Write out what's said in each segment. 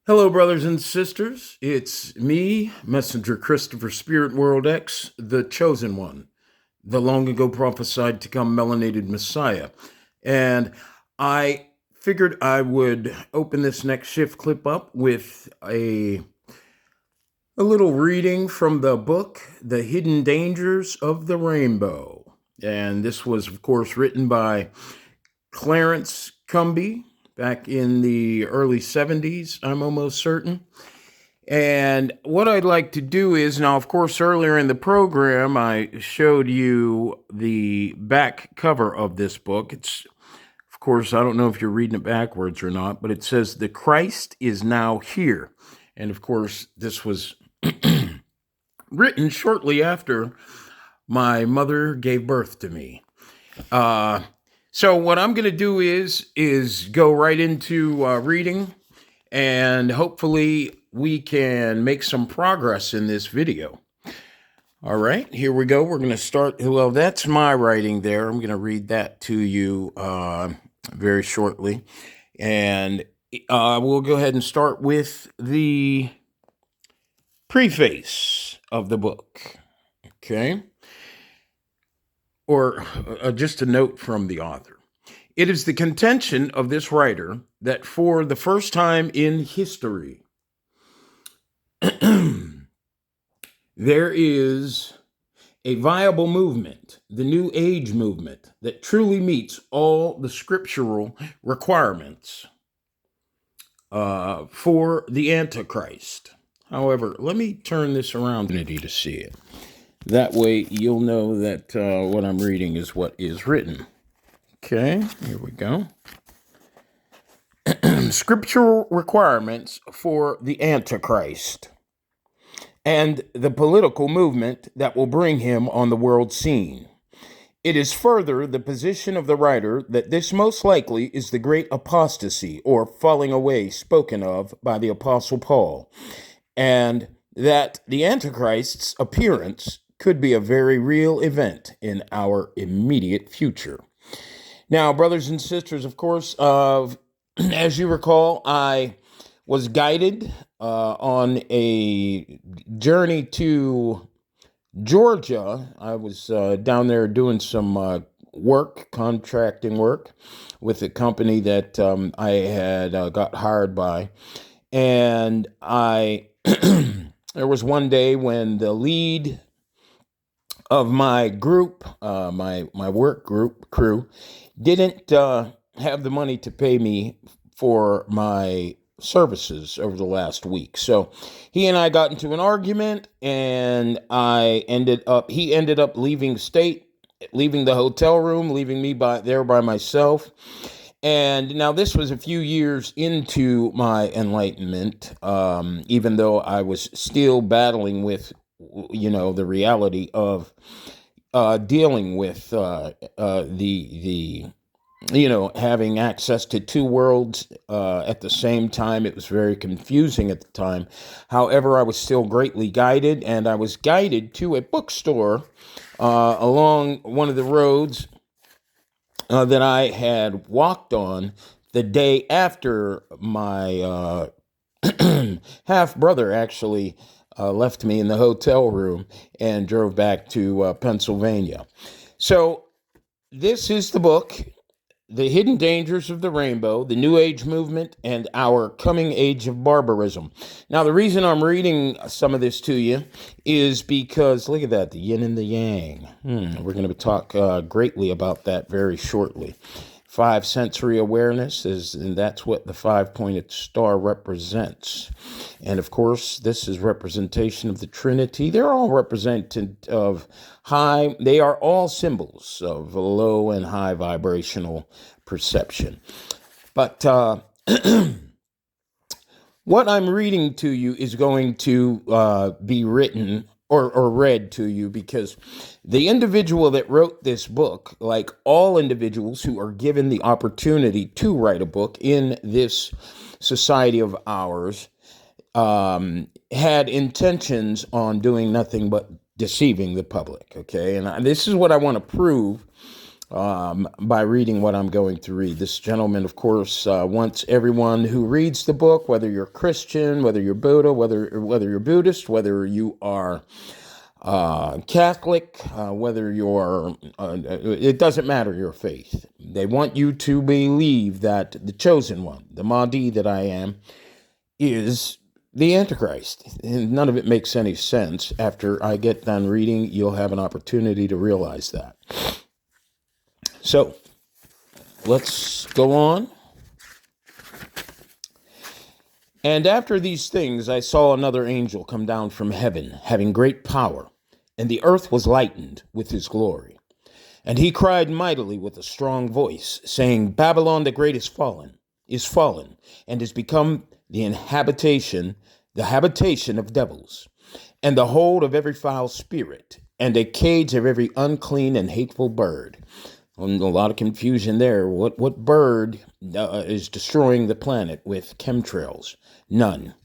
Hello, brothers and sisters. It's me, Messenger Christopher Spirit World X, the chosen one, the long ago prophesied to come melanated Messiah. And I figured I would open this next shift clip up with a little reading from the book, The Hidden Dangers of the Rainbow. And this was, of course, written by Clarence Cumby back in the early 70s, I'm almost certain. And what I'd like to do is now, of course, earlier in the program, I showed you the back cover of this book. It's, of course, I don't know if you're reading it backwards or not, but it says, "The Christ is now here." And of course, this was written shortly after my mother gave birth to me. So what I'm going to do is go right into reading, and hopefully we can make some progress in this video. All right, here we go. We're going to start. Well, that's my writing there. I'm going to read that to you very shortly. And we'll go ahead and start with the preface of the book. Okay. Or just a note from the author. It is the contention of this writer that for the first time in history, there is a viable movement, the New Age movement, that truly meets all the scriptural requirements for the Antichrist. However, let me turn this around to see it. That way you'll know that what I'm reading is what is written. Okay, here we go. Scriptural requirements for the Antichrist and the political movement that will bring him on the world scene. It is further the position of the writer that this most likely is the great apostasy or falling away spoken of by the Apostle Paul, and that the Antichrist's appearance could be a very real event in our immediate future. Now, brothers and sisters, of course, as you recall, I was guided on a journey to Georgia. I was down there doing some work, contracting work, with a company that I had got hired by. And there was one day when the lead of my group, my work group crew, didn't have the money to pay me for my services over the last week. So he and I got into an argument, and he ended up leaving state, leaving the hotel room, leaving me by myself. And now this was a few years into my enlightenment, even though I was still battling with, the reality of dealing with the having access to two worlds at the same time. It was very confusing at the time. However, I was still greatly guided, and I was guided to a bookstore along one of the roads that I had walked on the day after my half brother actually left me in the hotel room and drove back to Pennsylvania. So this is the book, The Hidden Dangers of the Rainbow, the New Age Movement, and Our Coming Age of Barbarism. Now, the reason I'm reading some of this to you is because, look at that, the yin and the yang. We're going to talk greatly about that very shortly. Five sensory awareness and that's what the five-pointed star represents. And of course, this is representation of the Trinity. They're all representative of they are all symbols of low and high vibrational perception. But what I'm reading to you is going to be written or read to you, because the individual that wrote this book, like all individuals who are given the opportunity to write a book in this society of ours, had intentions on doing nothing but deceiving the public. Okay, and this is what I want to prove by reading what I'm going to read. This gentleman, of course, wants everyone who reads the book, whether you're Christian, whether you're Buddha, whether you're Buddhist, whether you are Catholic, whether you're, it doesn't matter your faith. They want you to believe that the chosen one, the Mahdi that I am, is the Antichrist. And none of it makes any sense. After I get done reading, you'll have an opportunity to realize that. So, let's go on. And after these things, I saw another angel come down from heaven, having great power, and the earth was lightened with his glory. And he cried mightily with a strong voice, saying, Babylon the great is fallen, and is become the habitation of devils, and the hold of every foul spirit, and a cage of every unclean and hateful bird. A lot of confusion there. What bird is destroying the planet with chemtrails? None.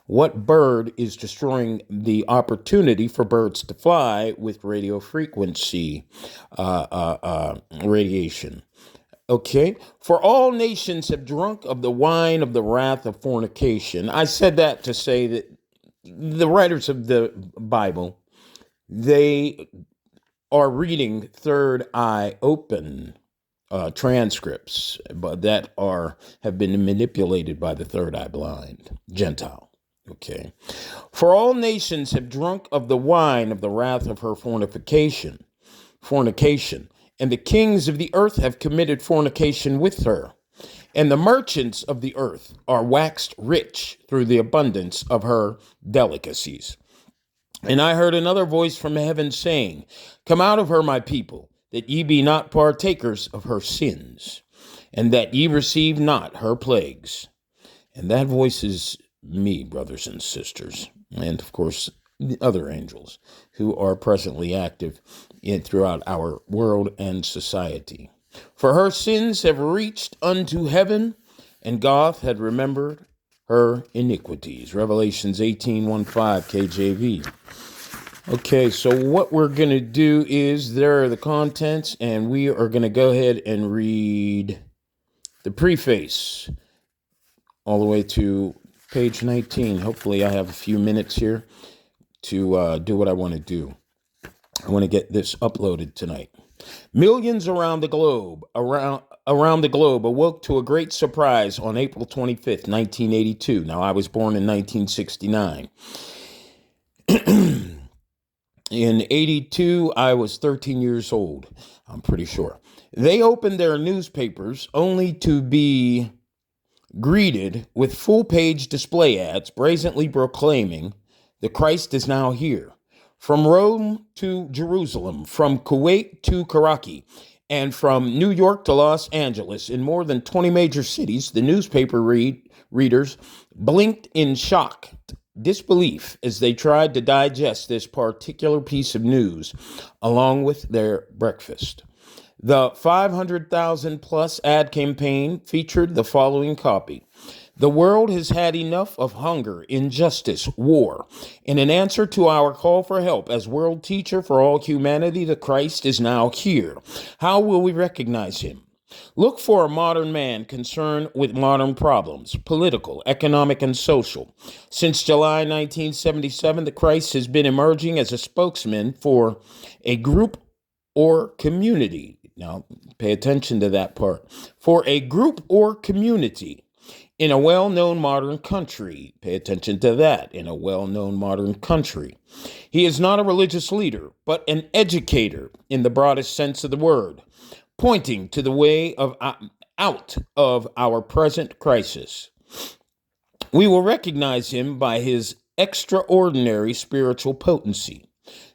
What bird is destroying the opportunity for birds to fly with radio frequency radiation? Okay. For all nations have drunk of the wine of the wrath of fornication. I said that to say that the writers of the Bible, they are reading third eye open transcripts, but that have been manipulated by the third eye blind Gentile. Okay. For all nations have drunk of the wine of the wrath of her fornication, and the kings of the earth have committed fornication with her, and the merchants of the earth are waxed rich through the abundance of her delicacies. And I heard another voice from heaven saying, Come out of her, my people, that ye be not partakers of her sins, and that ye receive not her plagues. And that voice is me, brothers and sisters, and of course, the other angels who are presently active throughout our world and society. For her sins have reached unto heaven, and God had remembered her iniquities. Revelations 18:1-5 KJV. Okay, so what we're going to do is, there are the contents, and we are going to go ahead and read the preface all the way to page 19. Hopefully I have a few minutes here to do what I want to do. I want to get this uploaded tonight. Millions around the globe awoke to a great surprise on April 25th, 1982. Now, I was born in 1969. In 82, I was 13 years old, I'm pretty sure. They opened their newspapers only to be greeted with full-page display ads brazenly proclaiming, the Christ is now here. From Rome to Jerusalem, from Kuwait to Karachi, and from New York to Los Angeles, in more than 20 major cities, the newspaper readers blinked in shocked disbelief as they tried to digest this particular piece of news along with their breakfast. The 500,000 plus ad campaign featured the following copy. The world has had enough of hunger, injustice, war. In an answer to our call for help as world teacher for all humanity, the Christ is now here. How will we recognize him? Look for a modern man concerned with modern problems, political, economic, and social. Since July 1977, the Christ has been emerging as a spokesman for a group or community. Now, pay attention to that part. For a group or community in a well-known modern country. Pay attention to that, in a well-known modern country. He is not a religious leader, but an educator in the broadest sense of the word, pointing to the way out of our present crisis. We will recognize him by his extraordinary spiritual potency,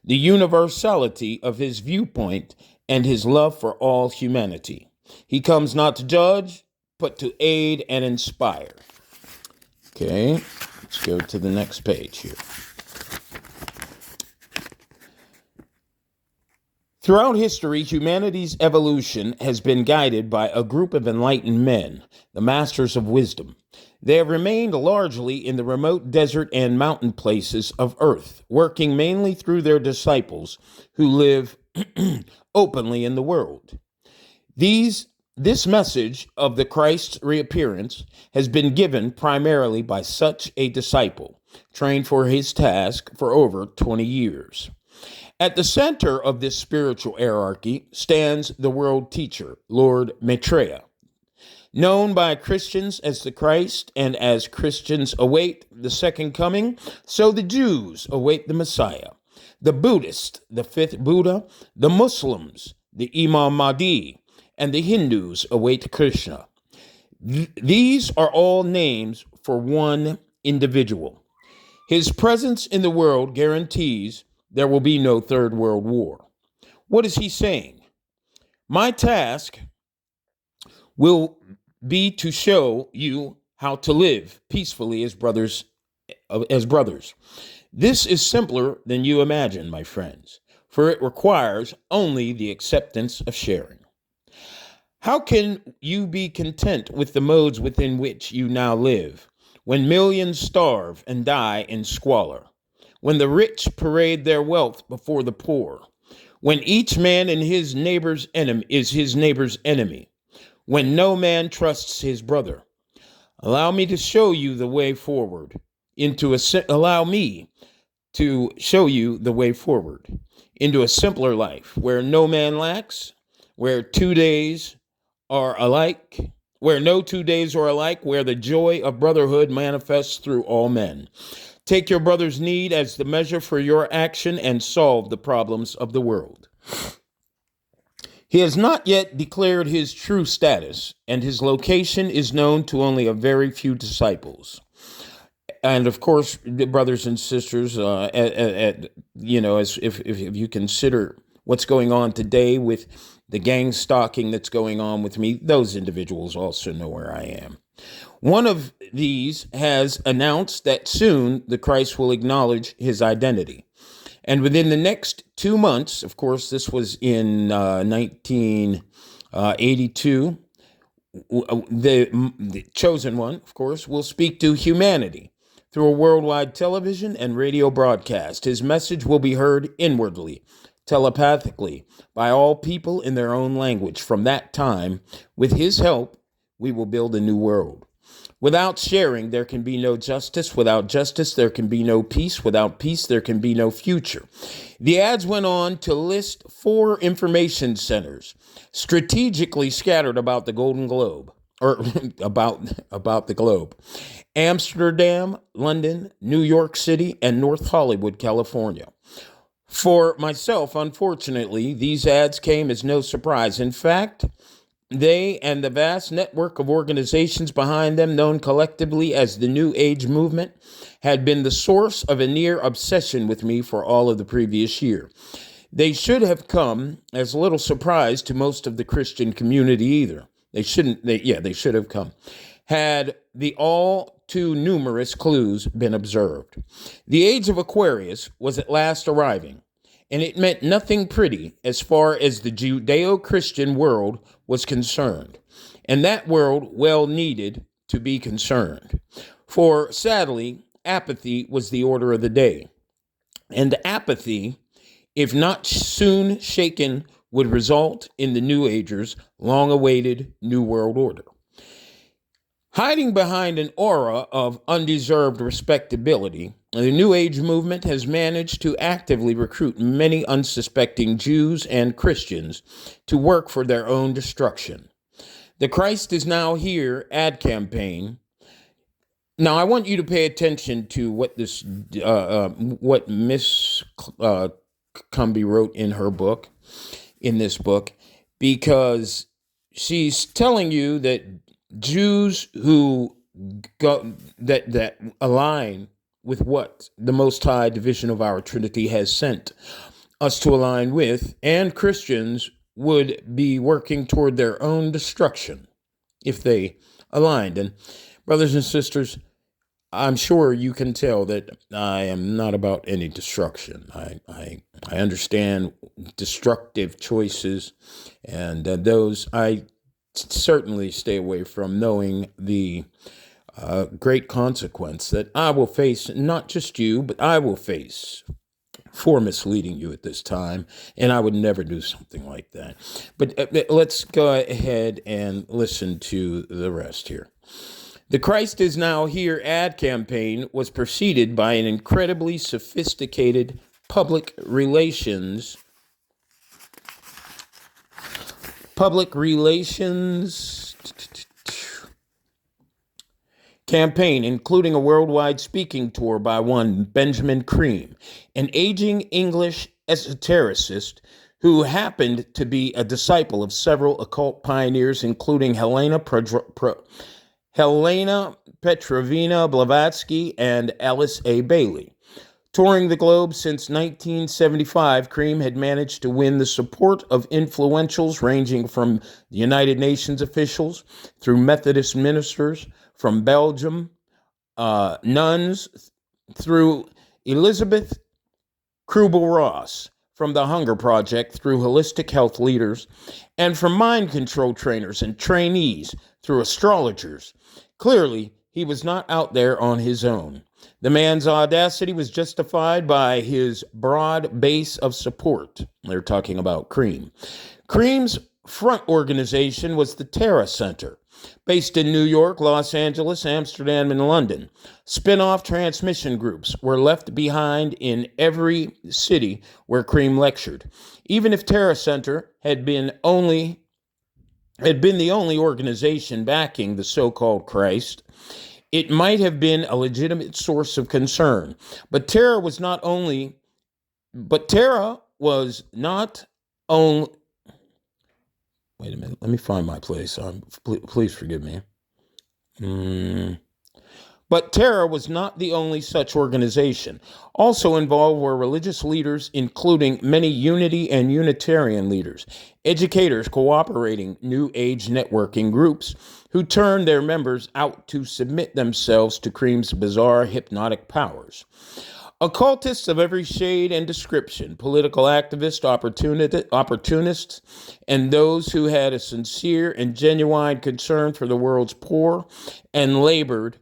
the universality of his viewpoint, and his love for all humanity. He comes not to judge, but to aid and inspire. Okay, let's go to the next page here. Throughout history, humanity's evolution has been guided by a group of enlightened men, the masters of wisdom. They have remained largely in the remote desert and mountain places of Earth, working mainly through their disciples who live openly in the world. This message of the Christ's reappearance has been given primarily by such a disciple, trained for his task for over 20 years. At the center of this spiritual hierarchy stands the world teacher, Lord Maitreya. Known by Christians as the Christ, and as Christians await the second coming, so the Jews await the Messiah. The Buddhists, the fifth Buddha, the Muslims, the Imam Mahdi, and the Hindus await Krishna. These are all names for one individual. His presence in the world guarantees there will be no third world war. What is he saying? My task will be to show you how to live peacefully as brothers. This is simpler than you imagine, my friends, for it requires only the acceptance of sharing. How can you be content with the modes within which you now live, when millions starve and die in squalor, when the rich parade their wealth before the poor, when each man and his neighbor's enemy is his neighbor's enemy, when no man trusts his brother? Allow me to show you the way forward into a simpler life where no man lacks, where 2 days are alike, where no 2 days are alike, where the joy of brotherhood manifests through all men. Take your brother's need as the measure for your action and solve the problems of the world. He has not yet declared his true status, and his location is known to only a very few disciples. And of course, brothers and sisters, if you consider what's going on today with the gang stalking that's going on with me, those individuals also know where I am. One of these has announced that soon the Christ will acknowledge his identity. And within the next 2 months, of course, this was in 1982, the chosen one, of course, will speak to humanity through a worldwide television and radio broadcast. His message will be heard inwardly, telepathically, by all people in their own language. From that time, with his help, we will build a new world. Without sharing, there can be no justice. Without justice, there can be no peace. Without peace, there can be no future. The ads went on to list 4 information centers strategically scattered about the Golden Globe, or about the globe: Amsterdam, London, New York City, and North Hollywood, California. For myself, unfortunately, these ads came as no surprise. In fact, they and the vast network of organizations behind them, known collectively as the New Age movement, had been the source of a near obsession with me for all of the previous year. They should have come as little surprise to most of the Christian community either. They should have come, had the all too numerous clues been observed. The age of Aquarius was at last arriving, and it meant nothing pretty as far as the Judeo-Christian world was concerned, and that world well needed to be concerned. For sadly, apathy was the order of the day, and apathy, if not soon shaken, would result in the New Agers' long-awaited New World Order. Hiding behind an aura of undeserved respectability, the New Age movement has managed to actively recruit many unsuspecting Jews and Christians to work for their own destruction. The Christ is Now Here ad campaign. Now, I want you to pay attention to what Miss Cumby wrote in this book, because she's telling you that Jews who that align with what the Most High division of our Trinity has sent us to align with, and Christians would be working toward their own destruction if they aligned. And brothers and sisters, I'm sure you can tell that I am not about any destruction. I understand destructive choices, and those I certainly stay away from, knowing the great consequence that I will face, not just you, but I will face for misleading you at this time, and I would never do something like that. But let's go ahead and listen to the rest here. The Christ is Now Here ad campaign was preceded by an incredibly sophisticated public relations campaign, including a worldwide speaking tour by one Benjamin Creme, an aging English esotericist who happened to be a disciple of several occult pioneers, including Helena Petrovna Blavatsky and Alice A. Bailey. Touring the globe since 1975, Creme had managed to win the support of influentials ranging from the United Nations officials through Methodist ministers, from Belgium, nuns, through Elizabeth Kubler-Ross, from the Hunger Project through holistic health leaders, and from mind control trainers and trainees through astrologers. Clearly, he was not out there on his own. The man's audacity was justified by his broad base of support. They're talking about Creme. Creme's front organization was the Terra Center, based in New York, Los Angeles, Amsterdam, and London. Spin-off transmission groups were left behind in every city where Creme lectured. Even if Terra Center had been the only organization backing the so-called Christ, it might have been a legitimate source of concern. But Terra was not only. Wait a minute. Let me find my place. Please forgive me. But Terra was not the only such organization. Also involved were religious leaders, including many Unity and Unitarian leaders, educators cooperating New Age networking groups who turned their members out to submit themselves to Creme's bizarre hypnotic powers. Occultists of every shade and description, political activists, opportunists, and those who had a sincere and genuine concern for the world's poor and labored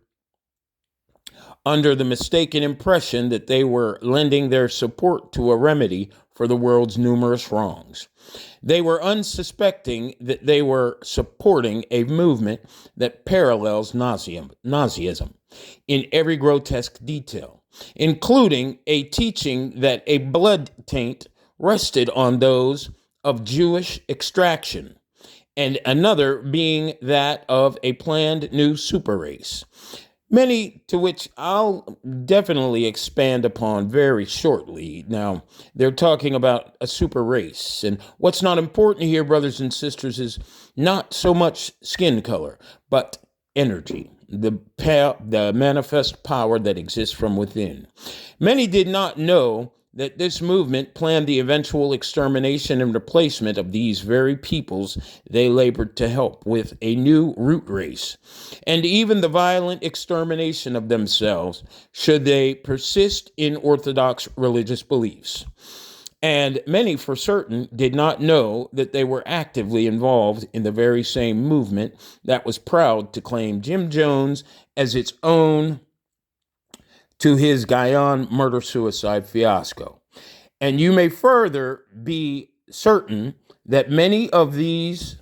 under the mistaken impression that they were lending their support to a remedy for the world's numerous wrongs. They were unsuspecting that they were supporting a movement that parallels Nazism in every grotesque detail, including a teaching that a blood taint rested on those of Jewish extraction, and another being that of a planned new super race. Many to which I'll definitely expand upon very shortly. Now, they're talking about a super race. And what's not important here, brothers and sisters, is not so much skin color, but energy, the manifest power that exists from within. Many did not know that this movement planned the eventual extermination and replacement of these very peoples they labored to help with a new root race, and even the violent extermination of themselves should they persist in orthodox religious beliefs. And many, for certain, did not know that they were actively involved in the very same movement that was proud to claim Jim Jones as its own to his Guyana murder-suicide fiasco. And you may further be certain that many of these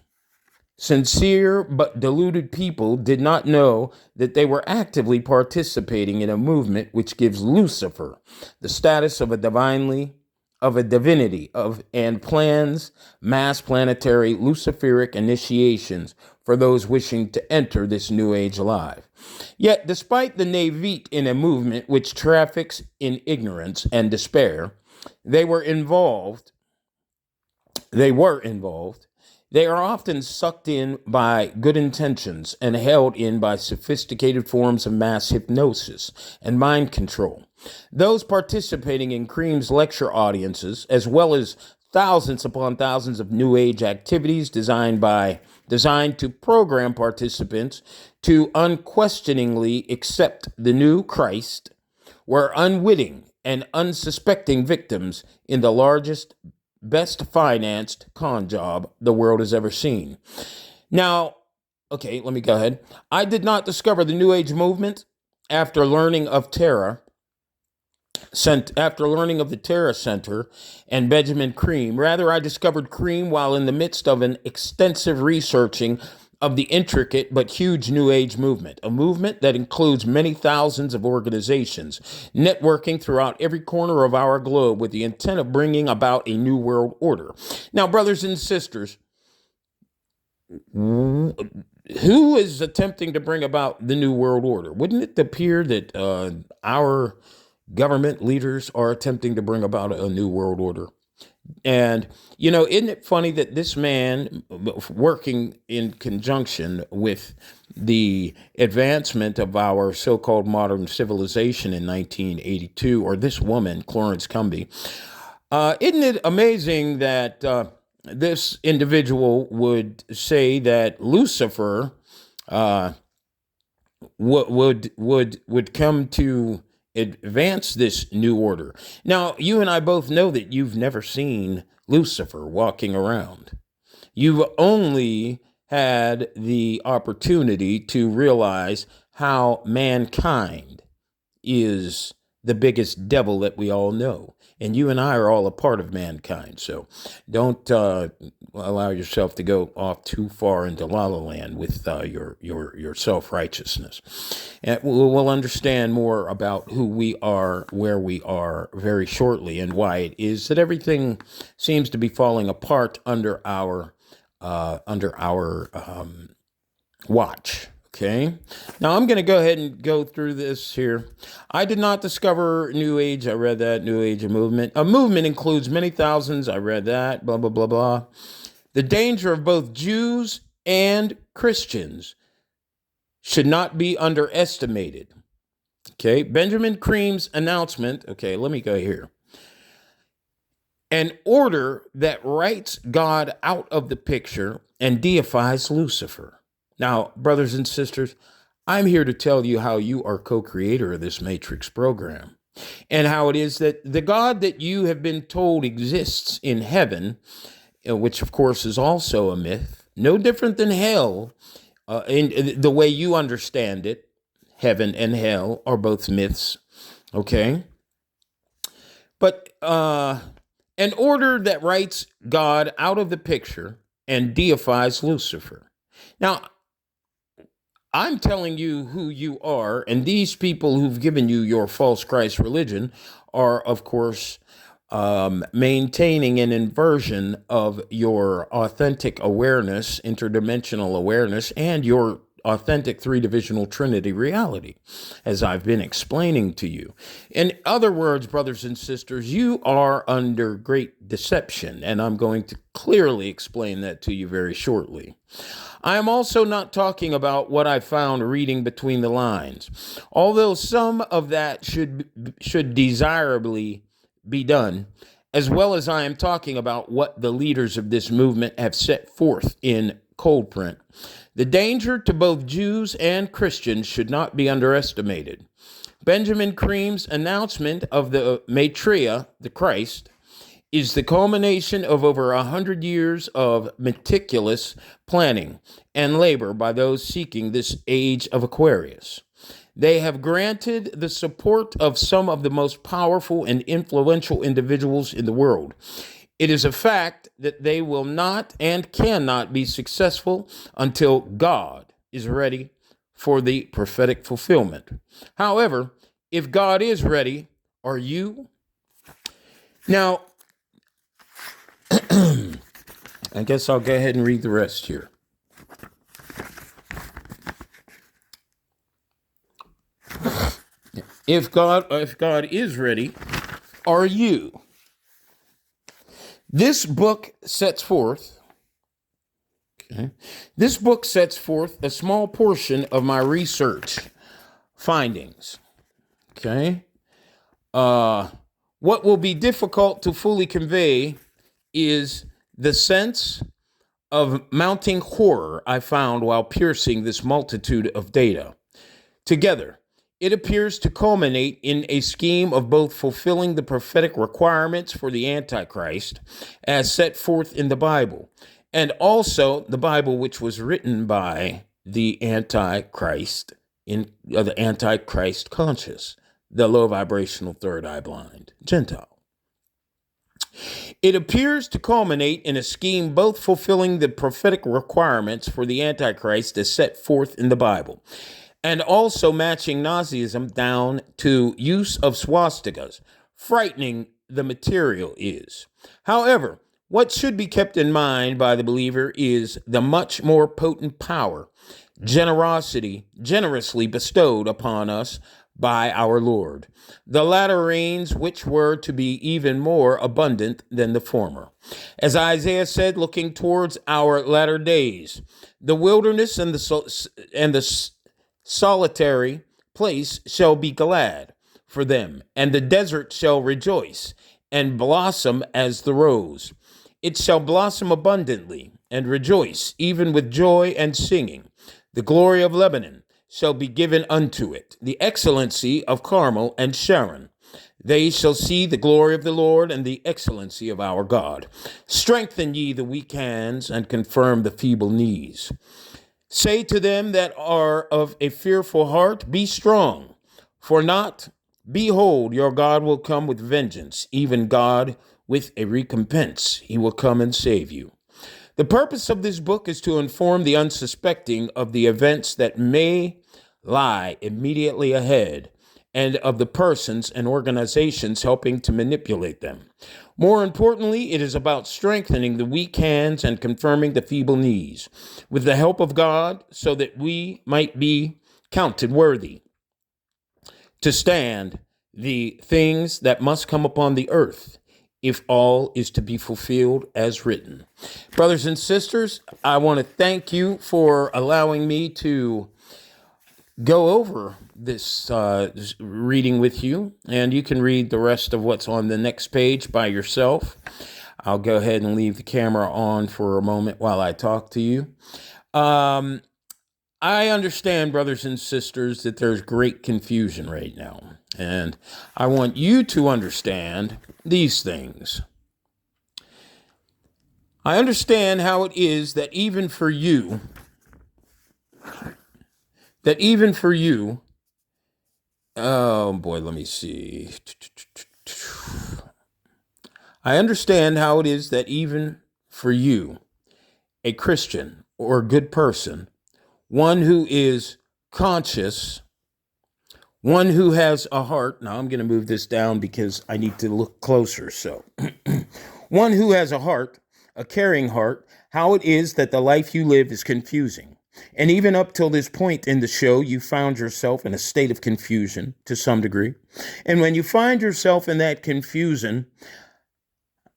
sincere but deluded people did not know that they were actively participating in a movement which gives Lucifer the status of a divinity, and plans mass planetary Luciferic initiations for those wishing to enter this new age alive. Yet, despite the naivete in a movement which traffics in ignorance and despair, they were involved. They are often sucked in by good intentions and held in by sophisticated forms of mass hypnosis and mind control. Those participating in Creme's lecture audiences, as well as thousands upon thousands of New Age activities designed to program participants to unquestioningly accept the new Christ, were unwitting and unsuspecting victims in the largest, best-financed con job the world has ever seen. Now, okay, let me go ahead. I did not discover the New Age movement after learning of Terra After learning of the Terra Center and Benjamin Creme. Rather, I discovered Creme while in the midst of an extensive researching of the intricate but huge New Age movement, a movement that includes many thousands of organizations, networking throughout every corner of our globe with the intent of bringing about a new world order. Now, brothers and sisters, who is attempting to bring about the new world order? Wouldn't it appear that our government leaders are attempting to bring about a new world order? And, isn't it funny that this man, working in conjunction with the advancement of our so-called modern civilization in 1982, or this woman, Clarence Cumby, isn't it amazing that this individual would say that Lucifer would come to advance this new order? Now, you and I both know that you've never seen Lucifer walking around. You've only had the opportunity to realize how mankind is the biggest devil that we all know. And you and I are all a part of mankind. So don't allow yourself to go off too far into La La Land with your self-righteousness. And we'll understand more about who we are, where we are very shortly, and why it is that everything seems to be falling apart under our watch. Okay. Now I'm going to go ahead and go through this here. I did not discover New Age. I read that. New Age movement. A movement includes many thousands. I read that. Blah, blah, blah, blah. The danger of both Jews and Christians should not be underestimated. Okay. Benjamin Creme's announcement. Okay. Let me go here. An order that writes God out of the picture and deifies Lucifer. Now, brothers and sisters, I'm here to tell you how you are co-creator of this Matrix program, and how it is that the God that you have been told exists in heaven, which of course is also a myth, no different than hell, in the way you understand it, heaven and hell are both myths, okay? But an order that writes God out of the picture and deifies Lucifer. Now, I'm telling you who you are, and these people who've given you your false Christ religion are, of course, maintaining an inversion of your authentic awareness, interdimensional awareness, and your authentic three-divisional Trinity reality, as I've been explaining to you. In other words, brothers and sisters, you are under great deception, and I'm going to clearly explain that to you very shortly. I am also not talking about what I found reading between the lines, although some of that should desirably be done, as well as I am talking about what the leaders of this movement have set forth in cold print. The danger to both Jews and Christians should not be underestimated. Benjamin Creme's announcement of the Maitreya, the Christ, is the culmination of over 100 years of meticulous planning and labor by those seeking this age of Aquarius. They have granted the support of some of the most powerful and influential individuals in the world. It is a fact that they will not and cannot be successful until God is ready for the prophetic fulfillment. However, if God is ready, are you? Now, I guess I'll go ahead and read the rest here. If God is ready, are you? This book sets forth a small portion of my research findings. Okay. What will be difficult to fully convey is the sense of mounting horror I found while piercing this multitude of data. Together, it appears to culminate in a scheme of both fulfilling the prophetic requirements for the Antichrist as set forth in the Bible, and also the Bible which was written by the Antichrist the Antichrist conscious, the low vibrational third eye blind Gentile. It appears to culminate in a scheme both fulfilling the prophetic requirements for the Antichrist as set forth in the Bible, and also matching Nazism down to use of swastikas. Frightening the material is. However, what should be kept in mind by the believer is the much more potent power, generously bestowed upon us by our Lord. The latter rains, which were to be even more abundant than the former. As Isaiah said, looking towards our latter days, the wilderness and the solitary place shall be glad for them, and the desert shall rejoice and blossom as the rose. It shall blossom abundantly and rejoice, even with joy and singing. The glory of Lebanon shall be given unto it, the excellency of Carmel and Sharon. They shall see the glory of the Lord and the excellency of our God. Strengthen ye the weak hands and confirm the feeble knees. Say to them that are of a fearful heart, be strong, for not, behold, your God will come with vengeance, even God with a recompense. He will come and save you. The purpose of this book is to inform the unsuspecting of the events that may lie immediately ahead and of the persons and organizations helping to manipulate them. More importantly, it is about strengthening the weak hands and confirming the feeble knees with the help of God so that we might be counted worthy to stand the things that must come upon the earth, if all is to be fulfilled as written. Brothers and sisters, I want to thank you for allowing me to go over this reading with you, and you can read the rest of what's on the next page by yourself. I'll go ahead and leave the camera on for a moment while I talk to you. I understand, brothers and sisters, that there's great confusion right now, and I want you to understand these things. I understand how it is that even for you, oh boy, let me see. I understand how it is that even for you, a Christian or a good person, one who is conscious, one who has a heart. Now I'm going to move this down because I need to look closer. So one who has a heart, a caring heart, how it is that the life you live is confusing. And even up till this point in the show, you found yourself in a state of confusion to some degree. And when you find yourself in that confusion,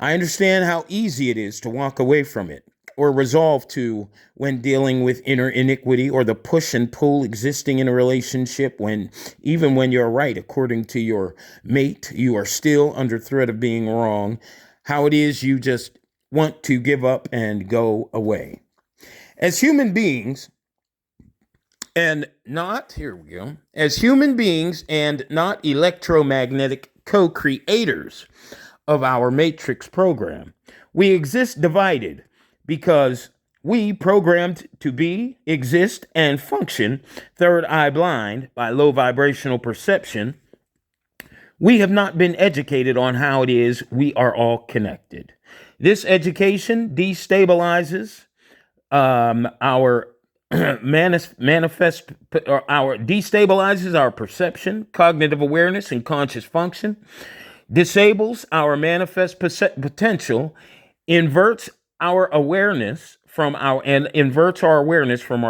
I understand how easy it is to walk away from it or resolve to when dealing with inner iniquity or the push and pull existing in a relationship when, even when you're right, according to your mate, you are still under threat of being wrong, how it is you just want to give up and go away. As human beings, as human beings and not electromagnetic co-creators of our Matrix program, we exist divided because we programmed to be, exist, and function third eye blind by low vibrational perception. We have not been educated on how it is we are all connected. This education destabilizes our destabilizes our perception, cognitive awareness, and conscious function, disables our manifest potential, inverts our awareness from our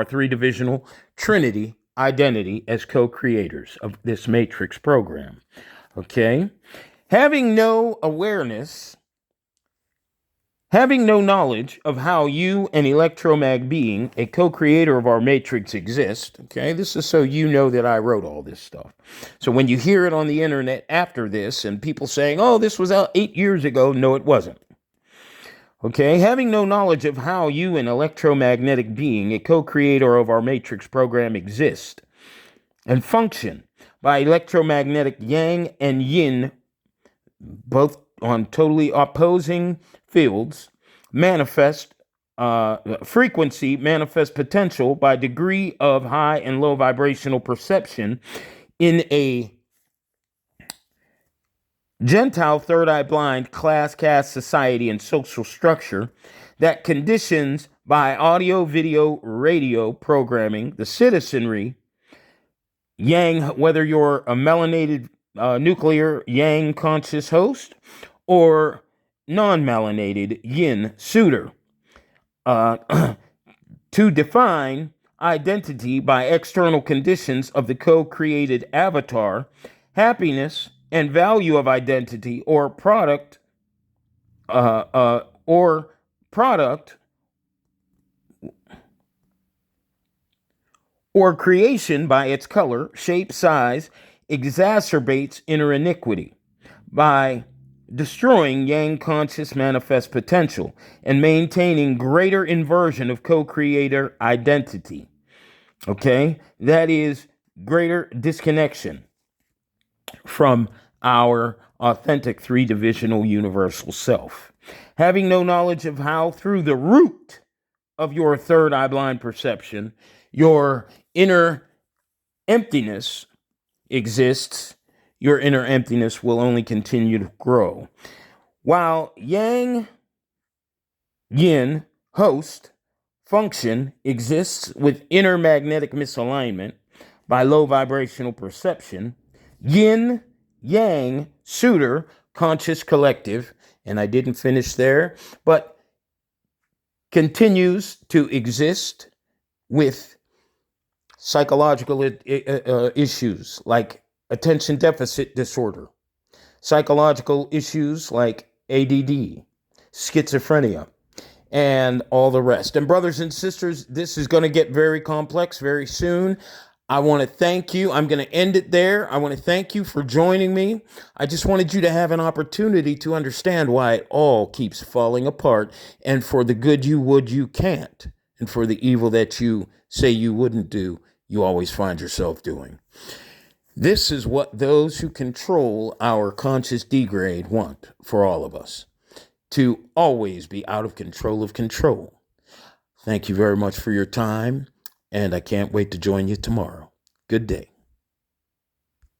three-divisional Trinity identity as co-creators of this Matrix program. Okay? Having no knowledge of how you, an electromag being, a co-creator of our Matrix, exist. Okay, this is so you know that I wrote all this stuff. So when you hear it on the internet after this and people saying, oh, this was out 8 years ago, no, it wasn't. Okay, having no knowledge of how you, an electromagnetic being, a co-creator of our Matrix program, exist and function by electromagnetic yang and yin, both on totally opposing fields, manifest frequency, manifest potential by degree of high and low vibrational perception in a Gentile, third eye blind, class, caste, society, and social structure that conditions by audio, video, radio programming the citizenry, yang, whether you're a melanated nuclear yang conscious host or non-melanated yin suitor, to define identity by external conditions of the co-created avatar, happiness and value of identity or product or product or creation by its color, shape, size, exacerbates inner iniquity by destroying yang conscious manifest potential and maintaining greater inversion of co-creator identity. Okay, that is greater disconnection from our authentic three-divisional universal self. Having no knowledge of how, through the root of your third eye blind perception, your inner emptiness exists, your inner emptiness will only continue to grow. While yang, yin, host, function exists with inner magnetic misalignment by low vibrational perception, yin, yang, suitor, conscious collective, and I didn't finish there, but continues to exist with psychological issues like attention deficit disorder, psychological issues like ADD, schizophrenia, and all the rest. And brothers and sisters, this is going to get very complex very soon. I want to thank you. I'm going to end it there. I want to thank you for joining me. I just wanted you to have an opportunity to understand why it all keeps falling apart, and for the good you would, you can't. And for the evil that you say you wouldn't do, you always find yourself doing. This is what those who control our conscious degrade want for all of us, to always be out of control of control. Thank you very much for your time, and I can't wait to join you tomorrow. Good day.